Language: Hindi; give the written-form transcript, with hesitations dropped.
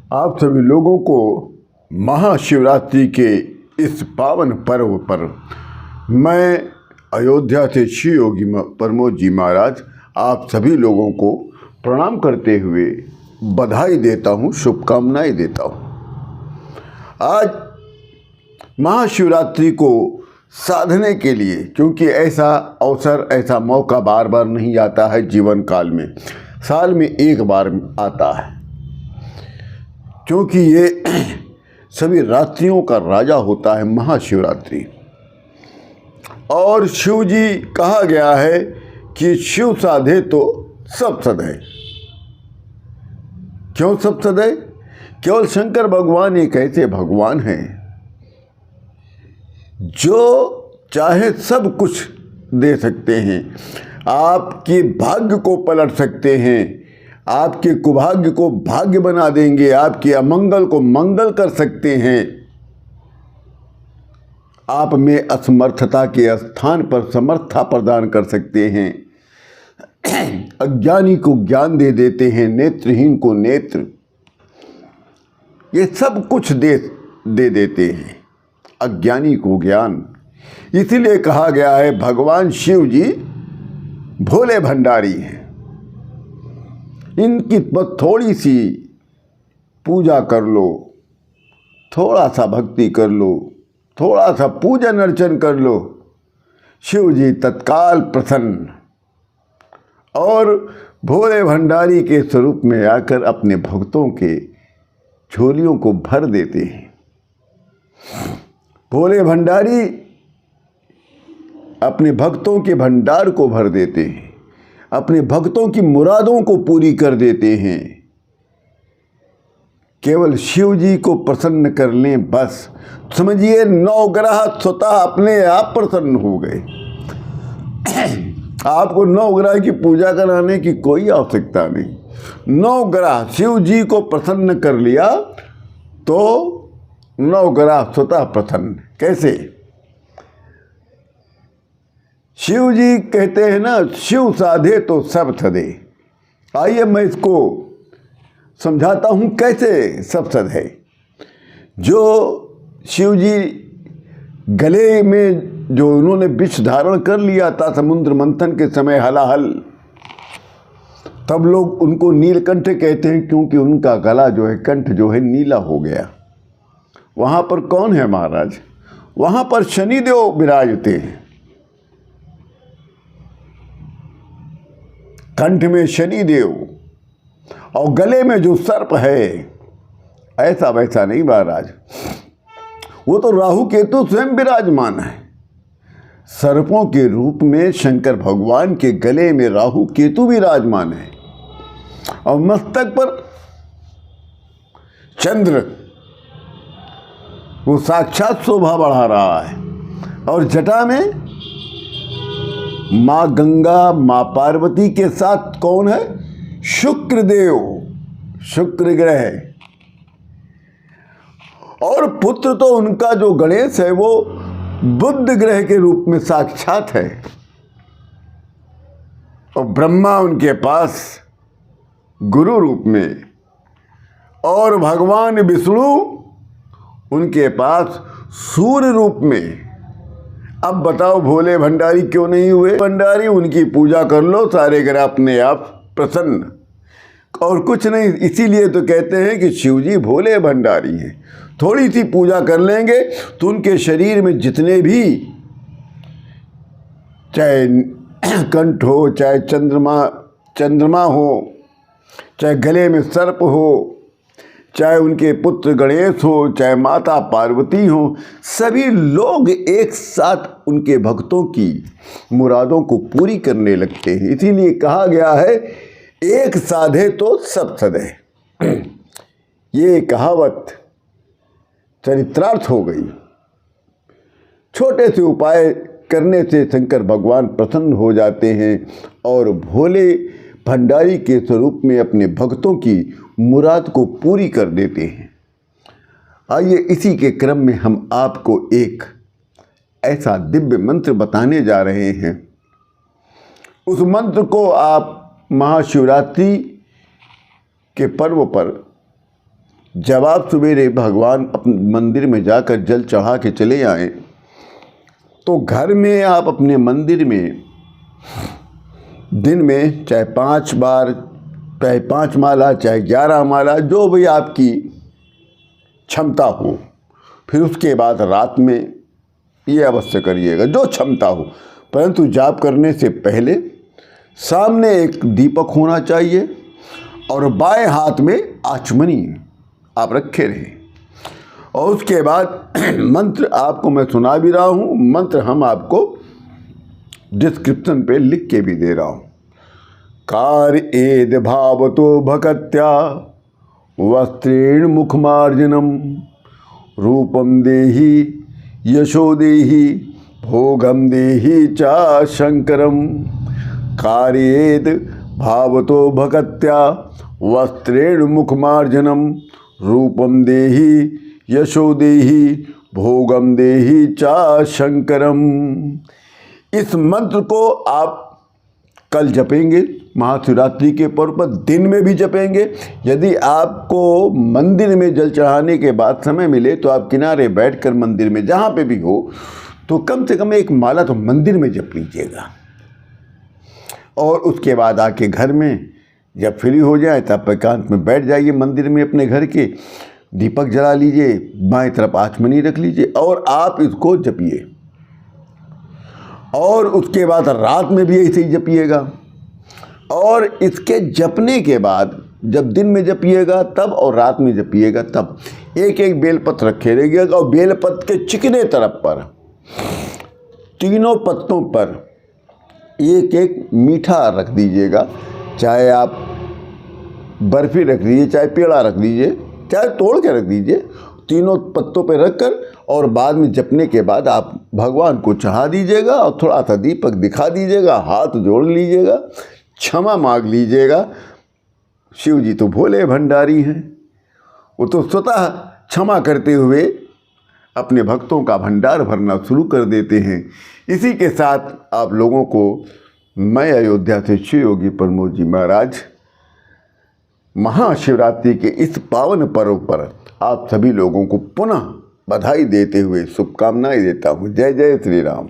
आप सभी लोगों को महाशिवरात्रि के इस पावन पर्व पर मैं अयोध्या से श्री योगी प्रमोद जी महाराज आप सभी लोगों को प्रणाम करते हुए बधाई देता हूँ, शुभकामनाएं देता हूँ। आज महाशिवरात्रि को साधने के लिए, क्योंकि ऐसा अवसर, ऐसा मौका बार बार नहीं आता है जीवन काल में, साल में एक बार आता है, क्योंकि ये सभी रात्रियों का राजा होता है महाशिवरात्रि। और शिव जी कहा गया है कि शिव साधे तो सब सधे। क्यों सब सधे? केवल शंकर भगवान एक ऐसे भगवान हैं जो चाहे सब कुछ दे सकते हैं, आपके भाग्य को पलट सकते हैं, आपके कुभाग्य को भाग्य बना देंगे, आपके अमंगल को मंगल कर सकते हैं, आप में असमर्थता के स्थान पर समर्थता प्रदान कर सकते हैं, अज्ञानी को ज्ञान दे देते हैं, नेत्रहीन को नेत्र, ये सब कुछ दे देते हैं, अज्ञानी को ज्ञान। इसीलिए कहा गया है भगवान शिव जी भोले भंडारी हैं। इनकी बस थोड़ी सी पूजा कर लो, थोड़ा सा भक्ति कर लो, थोड़ा सा पूजन अर्चन कर लो, शिव जी तत्काल प्रसन्न और भोले भंडारी के स्वरूप में आकर अपने भक्तों के झोलियों को भर देते हैं। भोले भंडारी अपने भक्तों के भंडार को भर देते हैं, अपने भक्तों की मुरादों को पूरी कर देते हैं। केवल शिव जी को प्रसन्न कर लें बस, समझिए 9 ग्रह स्वतः अपने आप प्रसन्न हो गए। आपको 9 ग्रह की पूजा कराने की कोई आवश्यकता नहीं। 9 ग्रह शिव जी को प्रसन्न कर लिया तो 9 ग्रह स्वतः प्रसन्न। कैसे? शिव जी कहते हैं ना, शिव साधे तो सब सधे। आइए मैं इसको समझाता हूँ कैसे सब सधे। जो शिव जी गले में जो उन्होंने विष धारण कर लिया था समुद्र मंथन के समय हलाहल, तब लोग उनको नीलकंठ कहते हैं, क्योंकि उनका गला जो है, कंठ जो है नीला हो गया। वहाँ पर कौन है महाराज? वहाँ पर शनिदेव विराजते हैं। कंठ में शनिदेव और गले में जो सर्प है, ऐसा वैसा नहीं महाराज, वो तो राहु केतु स्वयं विराजमान है। सर्पों के रूप में शंकर भगवान के गले में राहु केतु विराजमान है और मस्तक पर चंद्र वो साक्षात शोभा बढ़ा रहा है, और जटा में माँ गंगा, माँ पार्वती के साथ कौन है? शुक्रदेव, शुक्र ग्रह। और पुत्र तो उनका जो गणेश है वो बुध ग्रह के रूप में साक्षात है, और ब्रह्मा उनके पास गुरु रूप में, और भगवान विष्णु उनके पास सूर्य रूप में। अब बताओ भोले भंडारी क्यों नहीं हुए भंडारी? उनकी पूजा कर लो, सारे ग्रह अपने आप प्रसन्न, और कुछ नहीं। इसीलिए तो कहते हैं कि शिव जी भोले भंडारी हैं। थोड़ी सी पूजा कर लेंगे तो उनके शरीर में जितने भी, चाहे कंठ हो, चाहे चंद्रमा हो, चाहे गले में सर्प हो, चाहे उनके पुत्र गणेश हो, चाहे माता पार्वती हो, सभी लोग एक साथ उनके भक्तों की मुरादों को पूरी करने लगते हैं। इसीलिए कहा गया है एक साधे तो सब सधे। ये कहावत चरित्रार्थ हो गई। छोटे से उपाय करने से शंकर भगवान प्रसन्न हो जाते हैं और भोले भंडारी के स्वरूप में अपने भक्तों की मुराद को पूरी कर देते हैं। आइए इसी के क्रम में हम आपको एक ऐसा दिव्य मंत्र बताने जा रहे हैं। उस मंत्र को आप महाशिवरात्रि के पर्व पर जब आप सवेरे भगवान अपने मंदिर में जाकर जल चढ़ा के चले आएँ तो घर में आप अपने मंदिर में दिन में चाहे 5 बार, चाहे 5 माला, चाहे 11 माला, जो भी आपकी क्षमता हो, फिर उसके बाद रात में ये अवश्य करिएगा जो क्षमता हो। परंतु जाप करने से पहले सामने एक दीपक होना चाहिए और बाएं हाथ में आचमनी आप रखे रहें। और उसके बाद मंत्र आपको मैं सुना भी रहा हूँ, मंत्र हम आपको डिस्क्रिप्शन पे लिख के भी दे रहा हूँ। कार्येद भावतो भक्त्या वस्त्रेण मुखमार्जनम रूपम देहि यशो देहि भोगम देहि च शंकरम। कार्येद भावतो भक्त्या वस्त्रेण मुखमार्जनम रूपम देहि यशो देहि भोगम देहि च शंकरम। इस मंत्र को आप कल जपेंगे, महाशिवरात्रि के पर्व पर दिन में भी जपेंगे। यदि आपको मंदिर में जल चढ़ाने के बाद समय मिले तो आप किनारे बैठकर मंदिर में जहाँ पे भी हो तो कम से कम एक माला तो मंदिर में जप लीजिएगा। और उसके बाद आके घर में जब फ्री हो जाए तब एकांत में बैठ जाइए मंदिर में अपने घर के, दीपक जला लीजिए, बाएं तरफ आचमनी रख लीजिए और आप इसको जपिए। और उसके बाद रात में भी ऐसे ही जपिएगा। और इसके जपने के बाद जब दिन में जपिएगा तब और रात में जपिएगा तब एक एक बेलपत्र रखे रहिएगा। और बेलपत्र के चिकने तरफ पर तीनों पत्तों पर एक एक मीठा रख दीजिएगा। चाहे आप बर्फ़ी रख दीजिए, चाहे पेड़ा रख दीजिए, चाहे तोड़ के रख दीजिए, तीनों पत्तों पे रखकर और बाद में जपने के बाद आप भगवान को चढ़ा दीजिएगा और थोड़ा सा दीपक दिखा दीजिएगा, हाथ जोड़ लीजिएगा, क्षमा मांग लीजिएगा। शिव जी तो भोले भंडारी हैं, वो तो स्वतः क्षमा करते हुए अपने भक्तों का भंडार भरना शुरू कर देते हैं। इसी के साथ आप लोगों को मैं अयोध्या से शिव योगी प्रमोद जी महाराज महाशिवरात्रि के इस पावन पर्व पर आप सभी लोगों को पुनः बधाई देते हुए शुभकामनाएं देता हूँ। जय जय श्री राम।